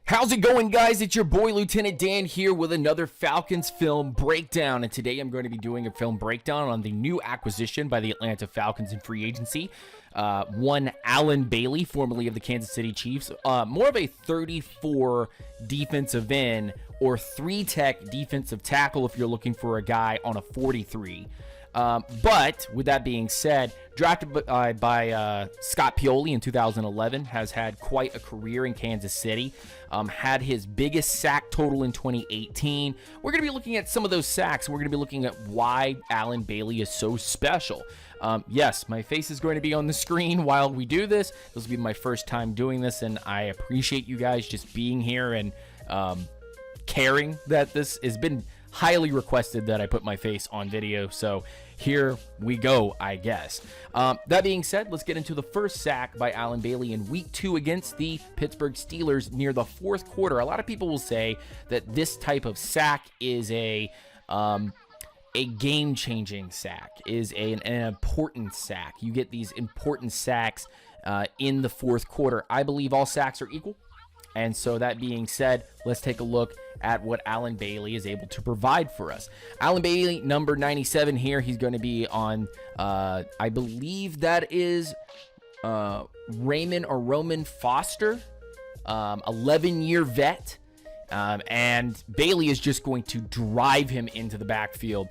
How's it going, guys? It's your boy Lieutenant Dan here with another Falcons film breakdown, and today I'm going to be doing a film breakdown on the new acquisition by the Atlanta Falcons in free agency. One Allen Bailey, formerly of the Kansas City Chiefs, more of a 34 defensive end or 3-tech defensive tackle if you're looking for a guy on a 43. But with that being said, drafted by Scott Pioli in 2011, has had quite a career in Kansas City. Had his biggest sack total in 2018. We're going to be looking at some of those sacks. We're going to be looking at why Allen Bailey is so special. Yes, my face is going to be on the screen while we do this. This will be my first time doing this, and I appreciate you guys just being here and caring that this has been highly requested that I put my face on video, so here we go, I guess. That being said, let's get into the first sack by Allen Bailey in Week 2 against the Pittsburgh Steelers near the fourth quarter. A lot of people will say that this type of sack is a game-changing sack, is an important sack. You get these important sacks in the fourth quarter. I believe all sacks are equal. And so that being said, let's take a look at what Allen Bailey is able to provide for us. Allen Bailey, number 97 here. He's going to be on, I believe that is Roman Foster, 11-year vet. And Bailey is just going to drive him into the backfield,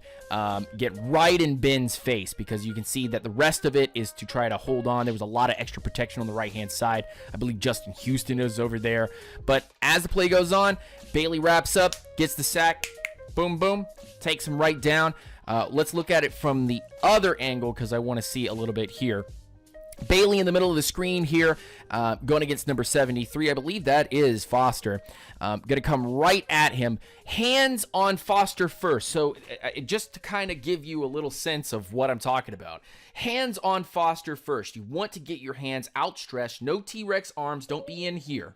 get right in Ben's face, because you can see that the rest of it is to try to hold on. There was a lot of extra protection on the right-hand side. I believe Justin Houston is over there. But as the play goes on, Bailey wraps up, gets the sack, boom, boom, takes him right down. Let's look at it from the other angle because I want to see a little bit here. Bailey in the middle of the screen here, going against number 73. I believe that is Foster. Going to come right at him. Hands on Foster first. So just to kind of give you a little sense of what I'm talking about. Hands on Foster first. You want to get your hands outstretched. No T-Rex arms. Don't be in here.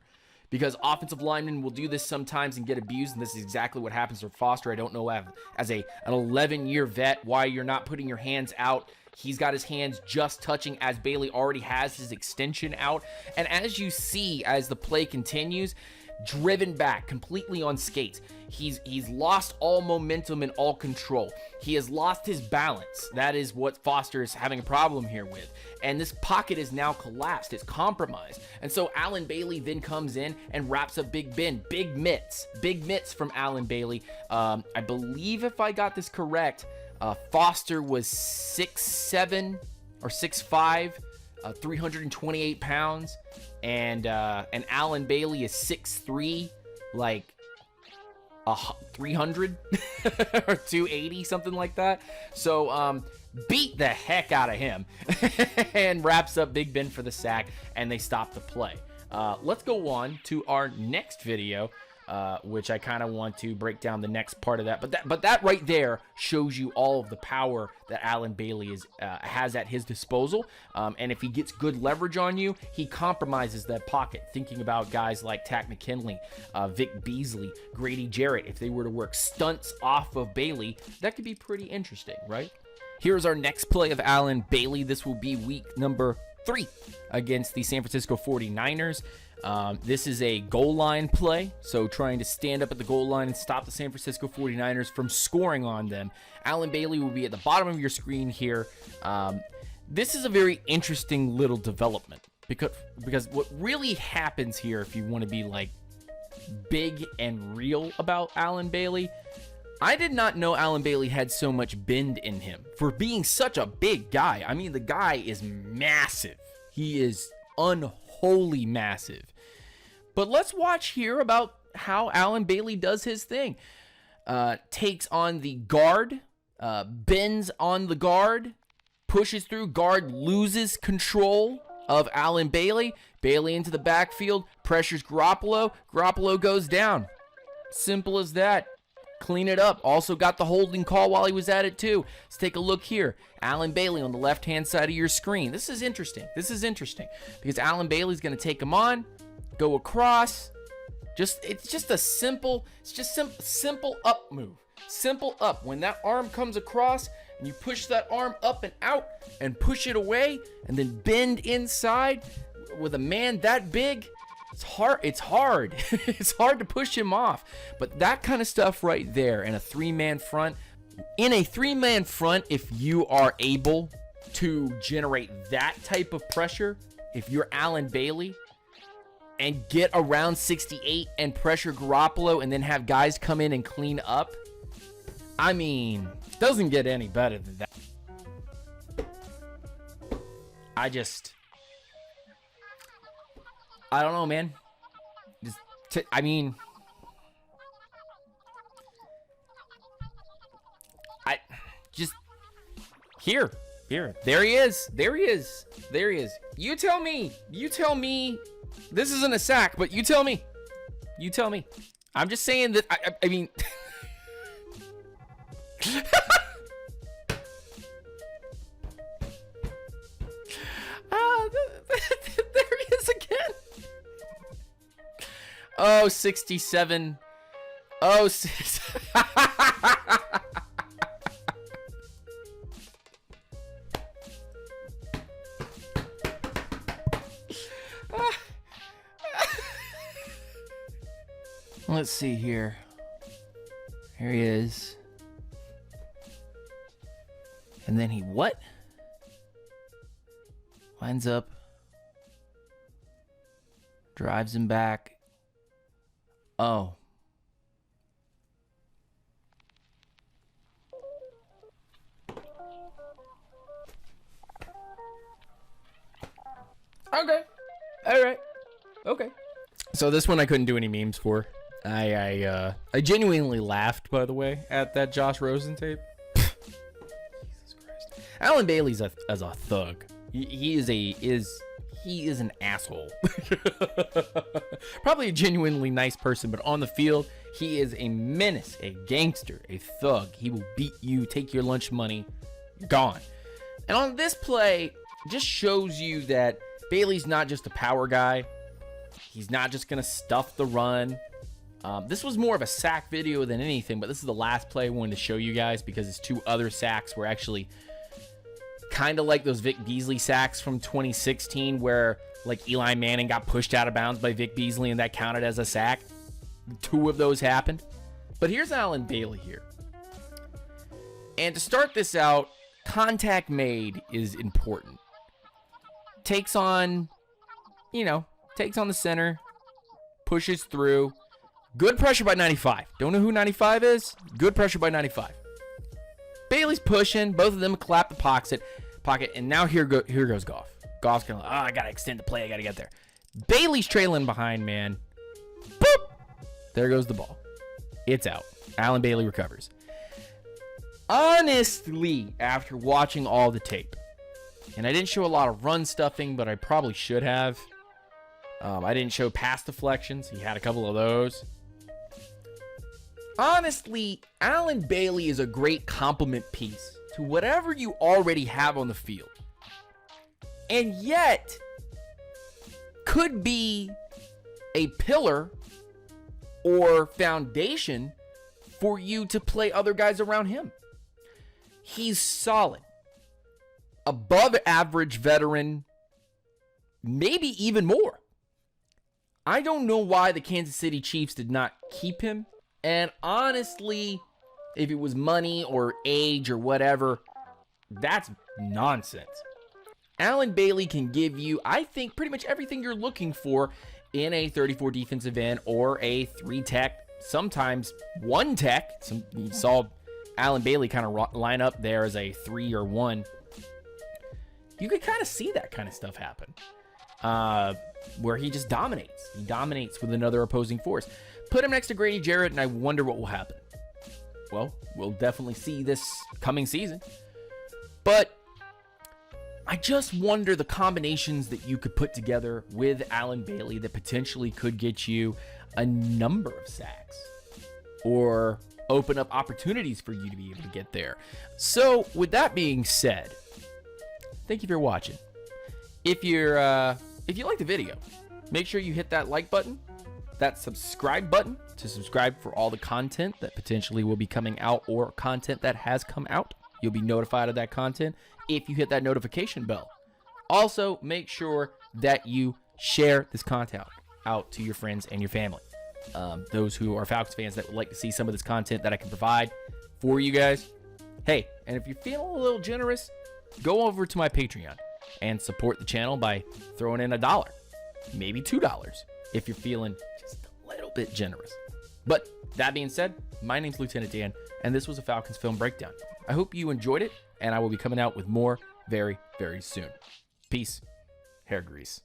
Because offensive linemen will do this sometimes and get abused, and this is exactly what happens for Foster. I don't know as an 11-year vet why you're not putting your hands out. He's got his hands just touching as Bailey already has his extension out. And as you see, as the play continues, driven back completely on skates. He's lost all momentum and all control. He has lost his balance. That is what Foster is having a problem here with. And this pocket is now collapsed. It's compromised. And so Allen Bailey then comes in and wraps up Big Ben. Big mitts from Allen Bailey. I believe if I got this correct, Foster was 6'7" or 6'5", 328 pounds, and Allen Bailey is 6'3", like 300 or 280, something like that. So beat the heck out of him and wraps up Big Ben for the sack, and they stop the play. Let's go on to our next video, which I kind of want to break down the next part of that. But that right there shows you all of the power that Allen Bailey has at his disposal. And if he gets good leverage on you, he compromises that pocket. Thinking about guys like Tack McKinley, Vic Beasley, Grady Jarrett, if they were to work stunts off of Bailey, that could be pretty interesting, right? Here's our next play of Allen Bailey. This will be week number 3 against the San Francisco 49ers. This is a goal line play, so trying to stand up at the goal line and stop the San Francisco 49ers from scoring on them. Allen Bailey will be at the bottom of your screen here. This is a very interesting little development because what really happens here, if you want to be like big and real about Allen Bailey, I did not know Allen Bailey had so much bend in him for being such a big guy. I mean, the guy is massive. He is unholy massive. But let's watch here about how Allen Bailey does his thing. Takes on the guard, bends on the guard, pushes through, guard loses control of Allen Bailey. Bailey into the backfield, pressures Garoppolo. Garoppolo goes down. Simple as that. Clean it up. Also got the holding call while he was at it too. Let's take a look here. Allen Bailey on the left-hand side of your screen. This is interesting. This is interesting because Allen Bailey's going to take him on, go across, It's just a simple, simple up move. Simple up. When that arm comes across and you push that arm up and out and push it away and then bend inside with a man that big, it's hard. It's hard. It's hard to push him off. But that kind of stuff right there in a three-man front, if you are able to generate that type of pressure, if you're Alan Bailey, and get around 68 and pressure Garoppolo and then have guys come in and clean up, I mean, doesn't get any better than that. I don't know, man. Here. There he is. You tell me. This isn't a sack, but you tell me. I'm just saying that, I mean... There he is again. Oh, 67. Oh, 6. Let's see here. Here he is. And then he what? Lines up. Drives him back. Oh. Okay. All right. Okay. So this one I couldn't do any memes for. I genuinely laughed, by the way, at that Josh Rosen tape. Jesus Christ. Alan Bailey's a thug. He is an asshole. Probably a genuinely nice person, but on the field, he is a menace, a gangster, a thug. He will beat you, take your lunch money, gone. And on this play, just shows you that Bailey's not just a power guy. He's not just going to stuff the run. This was more of a sack video than anything, but this is the last play I wanted to show you guys because his two other sacks were actually kind of like those Vic Beasley sacks from 2016 where like Eli Manning got pushed out of bounds by Vic Beasley and that counted as a sack. Two of those happened. But here's Alan Bailey here. And to start this out, contact made is important. Takes on the center, pushes through. Good pressure by 95. Don't know who 95 is? Good pressure by 95. Bailey's pushing. Both of them clap the pocket, and now here goes Goff. Goff's going, I got to extend the play. I got to get there. Bailey's trailing behind, man. Boop! There goes the ball. It's out. Alan Bailey recovers. Honestly, after watching all the tape, and I didn't show a lot of run stuffing, but I probably should have. I didn't show pass deflections. He had a couple of those. Honestly, Alan Bailey is a great complement piece to whatever you already have on the field. And yet, could be a pillar or foundation for you to play other guys around him. He's solid. Above average veteran, maybe even more. I don't know why the Kansas City Chiefs did not keep him. And honestly, if it was money or age or whatever, that's nonsense. Alan Bailey can give you, I think, pretty much everything you're looking for in a 34 defensive end or a 3 tech, sometimes 1 tech. You saw Alan Bailey kind of line up there as a 3 or 1. You could kind of see that kind of stuff happen. Where he just dominates. He dominates with another opposing force. Put him next to Grady Jarrett, and I wonder what will happen. Well, we'll definitely see this coming season. But I just wonder the combinations that you could put together with Alan Bailey that potentially could get you a number of sacks or open up opportunities for you to be able to get there. So, with that being said, thank you for watching. If you like the video, make sure you hit that like button. that subscribe button to subscribe for all the content that potentially will be coming out or content that has come out. You'll be notified of that content if you hit that notification bell. Also, make sure that you share this content out to your friends and your family. Those who are Falcons fans that would like to see some of this content that I can provide for you guys. Hey, and if you're feeling a little generous, go over to my Patreon and support the channel by throwing in $1, maybe $2, if you're feeling just a little bit generous. But that being said, my name's Lieutenant Dan, and this was a Falcons Film Breakdown. I hope you enjoyed it, and I will be coming out with more very, very soon. Peace. Hair grease.